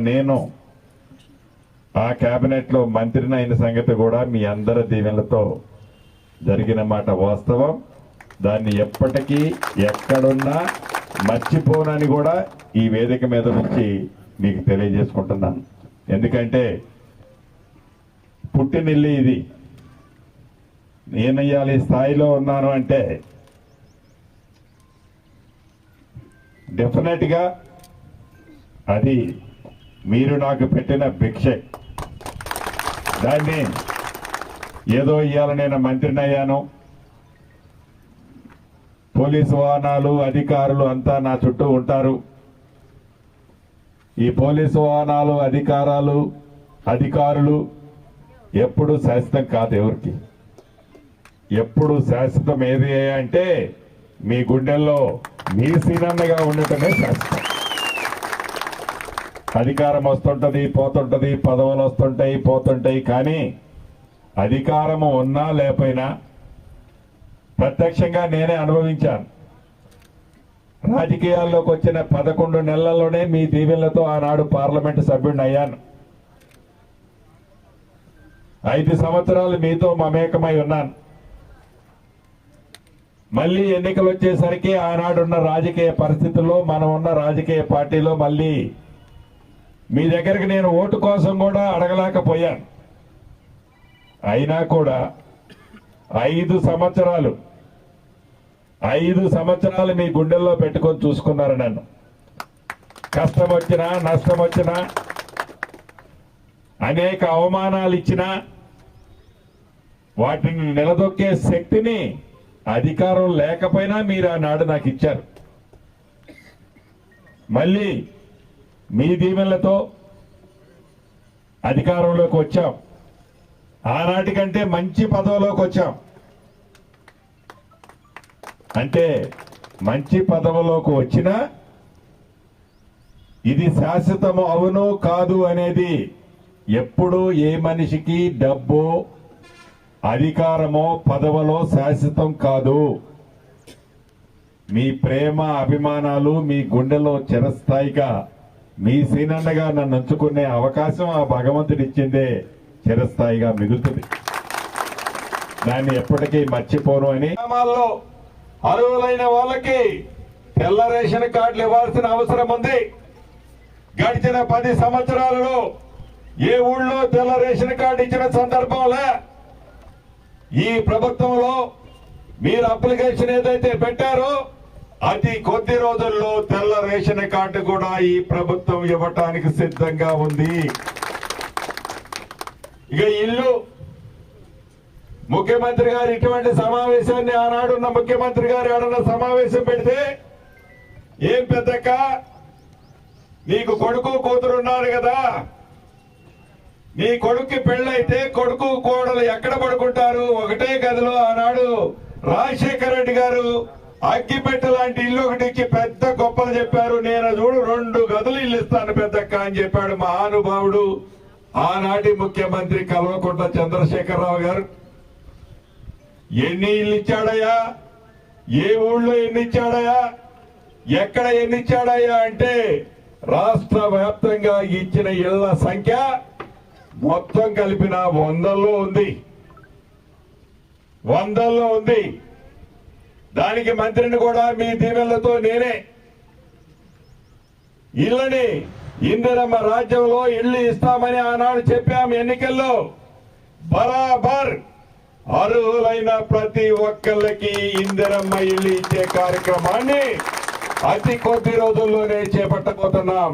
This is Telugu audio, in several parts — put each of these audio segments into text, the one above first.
నేను ఆ కేబినెట్ లో మంత్రిని అయిన సంగతి కూడా మీ అందరి దీవెనలతో జరిగిన మాట వాస్తవం. దాన్ని ఎప్పటికీ ఎక్కడున్నా మర్చిపోనని కూడా ఈ వేదిక మీద నుంచి మీకు తెలియజేసుకుంటున్నాను. ఎందుకంటే పుట్టినిల్లు ఇది. నేను ఇవాళ ఈ స్థాయిలో ఉన్నాను అంటే డెఫినెట్ గా అది మీరు నాకు పెట్టిన భిక్ష. దాన్ని ఏదో ఇవాళ నేను మంత్రిని అయ్యాను, పోలీసు వాహనాలు అధికారులు అంతా నా చుట్టూ ఉంటారు. ఈ పోలీసు వాహనాలు అధికారులు ఎప్పుడు శాశ్వతం కాదు. ఎవరికి ఎప్పుడు శాశ్వతం ఏది అంటే మీ గుండెల్లో మీ సీనన్నగా ఉండటమే శాశ్వతం. అధికారం వస్తుంటది పోతుంటది, పదవులు వస్తుంటాయి పోతుంటాయి, కానీ అధికారము ఉన్నా లేకపోయినా ప్రత్యక్షంగా నేనే అనుభవించాను. రాజకీయాల్లోకి వచ్చిన 11 నెలల్లోనే మీ దీవెనలతో ఆనాడు పార్లమెంటు సభ్యుడిని అయ్యాను. 5 సంవత్సరాలు మీతో మమేకమై ఉన్నాను. మళ్ళీ ఎన్నికలు వచ్చేసరికి ఆనాడున్న రాజకీయ పరిస్థితుల్లో మనం ఉన్న రాజకీయ పార్టీలో మళ్ళీ మీ దగ్గరికి నేను ఓటు కోసం కూడా అడగలేకపోయాను. అయినా కూడా 5 సంవత్సరాలు మీ గుండెల్లో పెట్టుకొని చూసుకున్నారు నన్ను. కష్టం వచ్చినా నష్టం వచ్చినా అనేక అవమానాలు ఇచ్చినా వాటిని నిలదొక్కే శక్తిని అధికారం లేకపోయినా మీరు ఆనాడు నాకు ఇచ్చారు. మళ్ళీ మీ దీవెనలతో అధికారంలోకి వచ్చాం. ఆనాటి కంటే మంచి పదవిలోకి వచ్చాం. అంటే మంచి పదవిలోకి వచ్చినా ఇది శాశ్వతము అవును కాదు అనేది ఎప్పుడు ఏ మనిషికి డబ్బు అధికారమో పదవులో శాశ్వతం కాదు. మీ ప్రేమ అభిమానాలు మీ గుండెలో చిరస్థాయిగా మీ సీనన్నగా నన్ను ఉంచుకునే అవకాశం ఆ భగవంతుడు ఇచ్చిందే చిరస్థాయిగా మిగులుతుంది. దాన్ని ఎప్పటికీ మర్చిపోను అని గ్రామాల్లో అర్హులైన వాళ్ళకి తెల్ల రేషన్ కార్డులు ఇవ్వాల్సిన అవసరం ఉంది. గడిచిన 10 సంవత్సరాలలో ఏ ఊళ్ళో తెల్ల రేషన్ కార్డు ఇచ్చిన సందర్భంలో ఈ ప్రభుత్వంలో మీరు అప్లికేషన్ ఏదైతే పెట్టారో అతి కొద్ది రోజుల్లో తెల్ల రేషన్ కార్డు కూడా ఈ ప్రభుత్వం ఇవ్వటానికి సిద్ధంగా ఉంది. ఇక ఇల్లు ముఖ్యమంత్రి గారు ఇటువంటి సమావేశాన్ని ఆనాడున్న ముఖ్యమంత్రి గారు ఏడన్నా సమావేశం పెడితే ఏం పెద్దక్క నీకు కొడుకు కూతురు ఉన్నారు కదా, నీ కొడుక్కి పెళ్ళైతే కొడుకు కోడలు ఎక్కడ పడుకుంటారు? ఒకటే గదిలో ఆనాడు రాజశేఖర రెడ్డి గారు అగ్గిపెట్ట లాంటి ఇల్లు ఒకటి ఇచ్చి పెద్ద గొప్పలు చెప్పారు. నేను చూడు 2 గదులు ఇల్లు ఇస్తాను పెద్దక్క అని చెప్పాడు మహానుభావుడు ఆనాటి ముఖ్యమంత్రి కల్వకుంట్ల చంద్రశేఖరరావు గారు. ఎన్ని ఇల్లు ఇచ్చాడయ్యా? ఏ ఊళ్ళో ఎన్ని ఇచ్చాడయ్యా? ఎక్కడ ఎన్ని ఇచ్చాడయ్యా అంటే రాష్ట్ర వ్యాప్తంగా ఇచ్చిన ఇళ్ల సంఖ్య మొత్తం కలిపిన 100లో ఉంది. దానికి మంత్రిని కూడా మీ దీవెనలతో నేనే ఇళ్ళని ఇందిరమ్మ రాజ్యంలో ఇళ్లు ఇస్తామని ఆనాడు చెప్పాం. ఎన్నికల్లో బరాబర్ అర్హులైన ప్రతి ఒక్కళ్ళకి ఇందిరమ్మ ఇల్లు ఇచ్చే కార్యక్రమాన్ని అతి కొద్ది రోజుల్లోనే చేపట్టబోతున్నాం.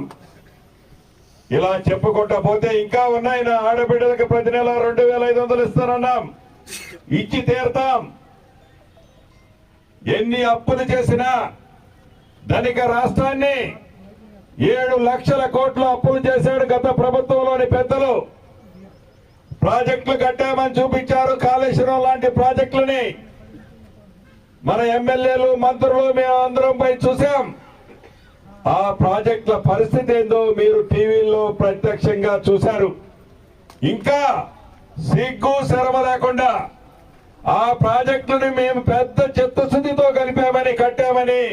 ఇలా చెప్పుకుంటా పోతే ఇంకా ఉన్నాయి. నా ఆడబిడ్డలకు ప్రతి నెల 2500 ఇస్తానన్నాం, ఇచ్చి తీరుతాం. ఎన్ని అప్పులు చేసినా ధనిక రాష్ట్రాన్ని 7 లక్షల కోట్ల అప్పులు చేశాడు గత ప్రభుత్వంలోని పెద్దలు. ప్రాజెక్టులు కట్టామని చూపించారు. కాళేశ్వరం లాంటి ప్రాజెక్టులని మన ఎమ్మెల్యేలు మంత్రులు మేము అందరం పై చూసాం. ఆ ప్రాజెక్టుల పరిస్థితి ఏందో మీరు టీవీల్లో ప్రత్యక్షంగా చూశారు. ఇంకా సిగ్గు శరమ లేకుండా ఆ ప్రాజెక్టుని మేము పెద్ద చిత్తశుద్ధితో కలిపామని కట్టామని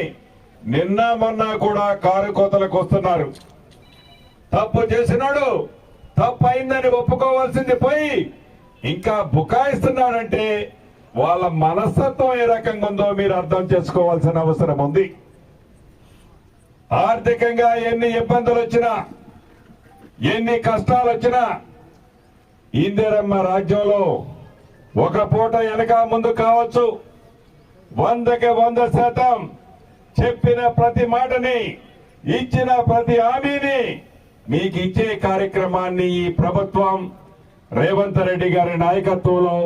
నిన్న మొన్న కూడా కారు కోతలకు వస్తున్నారు. తప్పు చేసినాడు తప్పు అయిందని ఒప్పుకోవాల్సింది పోయి ఇంకా బుకాయిస్తున్నాడంటే వాళ్ళ మనస్తత్వం ఏ రకంగా ఉందో మీరు అర్థం చేసుకోవాల్సిన అవసరం ఉంది. ఆర్థికంగా ఎన్ని ఇబ్బందులు వచ్చినా ఎన్ని కష్టాలు వచ్చినా ఇందిరమ్మ రాజ్యంలో ఒక పూట వెనక ముందు కావచ్చు, 100కి 100% చెప్పిన ప్రతి మాటని ఇచ్చిన ప్రతి హామీని మీకు ఇచ్చే కార్యక్రమాన్ని ఈ ప్రభుత్వం రేవంత్ రెడ్డి గారి నాయకత్వంలో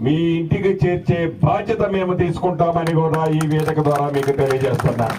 మీ ఇంటికి చేర్చే బాధ్యత మేము తీసుకుంటామని కూడా ఈ వేదిక ద్వారా మీకు తెలియజేస్తున్నా.